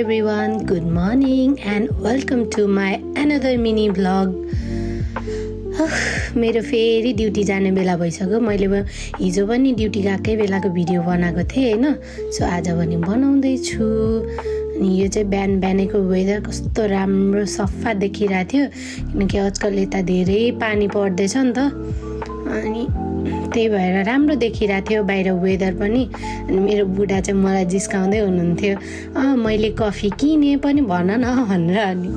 everyone, good morning and welcome to my another mini vlog. मेरो फेरि duty जाने बेला भइसक्यो। मैले हिजो पनि ड्युटी गएकै बेलाको भिडियो बनाएको थिएँ हैन। सो आज पनि बनाउँदै छु। अनि यो चाहिँ बिहान बिहानैको वेदर कस्तो राम्रो सफा देखिरहेको थियो किनकि आजकल यता धेरै पानी पर्दैछ नि त। अनि त्यही भएर राम्रो देखिरहेको थियो बाहिर वेदर पनि। अनि मेरो बुढा चाहिँ मलाई जिस्काउँदै हुनुहुन्थ्यो, मैले कफी किने पनि भन न भनेर। अनि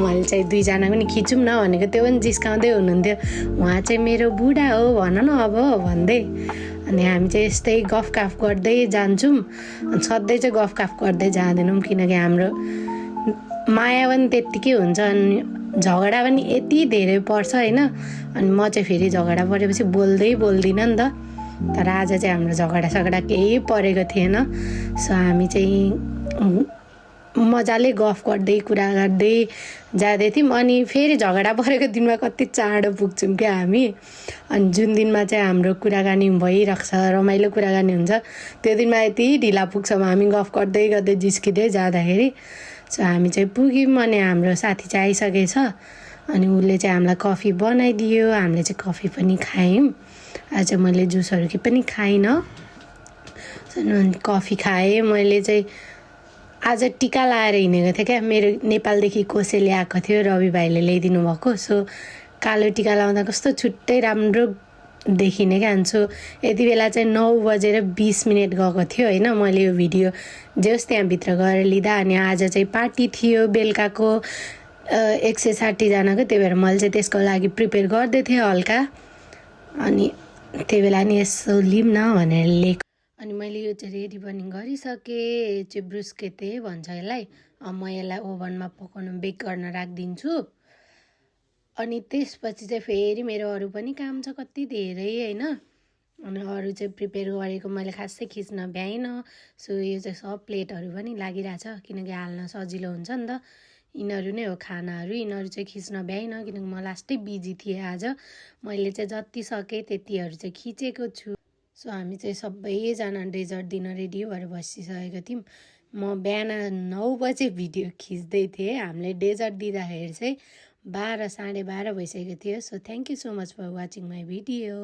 मैले चाहिँ दुईजना पनि खिचौँ न भनेको, त्यो पनि जिस्काउँदै हुनुहुन्थ्यो। उहाँ चाहिँ मेरो बुढा हो भन न अब भन्दै। अनि हामी चाहिँ यस्तै गफकाफ गर्दै जान्छौँ। अनि सधैँ चाहिँ गफकाफ गर्दै जाँदैनौँ किनकि हाम्रो माया पनि त्यत्तिकै हुन्छ अनि झगडा पनि यति धेरै पर्छ हैन। अनि म चाहिँ फेरि झगडा परेपछि बोल्दिनँ नि त। तर आज चाहिँ हाम्रो झगडा केही परेको थिएन। सो हामी चाहिँ मजाले गफ गर्दै कुरा गर्दै जाँदै थियौँ। अनि फेरि झगडा परेको दिनमा कति चाँडो पुग्छौँ क्या हामी। अनि जुन दिनमा चाहिँ हाम्रो कुराकानी भइरहेको छ, रमाइलो कुराकानी हुन्छ, त्यो दिनमा यति ढिला पुग्छौँ हामी गफ गर्दै गर्दै जिस्किँदै जाँदाखेरि। सो हामी चाहिँ पुग्यौँ अनि हाम्रो साथी चाहिँ आइसकेछ। अनि उसले चाहिँ हामीलाई कफी बनाइदियो। हामीले चाहिँ कफी पनि खायौँ। आज चाहिँ मैले जुसहरू के पनि खाइनँ, कफी खाएँ। मैले चाहिँ आज टिका लाएर हिँडेको थिएँ क्या। मेरो नेपालदेखि कसैले आएको थियो, रवि भाइले ल्याइदिनु भएको। सो कालो टिका लाउँदा कस्तो छुट्टै राम्रो देखिने क्या। सो यति बेला चाहिँ 9:20 गएको थियो हैन। मैले यो भिडियो जे होस् त्यहाँभित्र गएर लिँदा। अनि आज चाहिँ पार्टी थियो बेलुकाको 160 जनाको। त्यही भएर मैले चाहिँ त्यसको लागि प्रिपेयर गर्दै थिएँ हल्का। अनि त्यही बेला नि यसो लिऊँ न भनेर लिएको। अनि मैले यो चाहिँ रेडी पनि गरिसकेँ। चाहिँ ब्रुस्केटे भन्छ यसलाई। म यसलाई ओभनमा पकाउनु बेक गर्न राखिदिन्छु। अनि त्यसपछि चाहिँ फेरि मेरो अरू पनि काम छ कति धेरै हैन। अनि अरू चाहिँ प्रिपेयर गरेको मैले खासै खिच्न भ्याइनँ। सो यो चाहिँ सब प्लेटहरू पनि लागिरहेछ किनकि हाल्न सजिलो हुन्छ नि त। यिनीहरू नै हो खानाहरू। यिनीहरू चाहिँ खिच्न भ्याइनँ किनकि म लास्टै बिजी थिएँ आज। मैले चाहिँ जति सकेँ त्यतिहरू चाहिँ खिचेको छु। सो हामी चाहिँ सबैजना डेजर्ट दिन रेडी भएर बसिसकेको थियौँ। म बिहान 9 बजे भिडियो खिच्दै थिएँ। हामीले डेजर्ट दिँदाखेरि चाहिँ 12 साढे 12 भइसकेको थियो। So thank you so much for watching my video.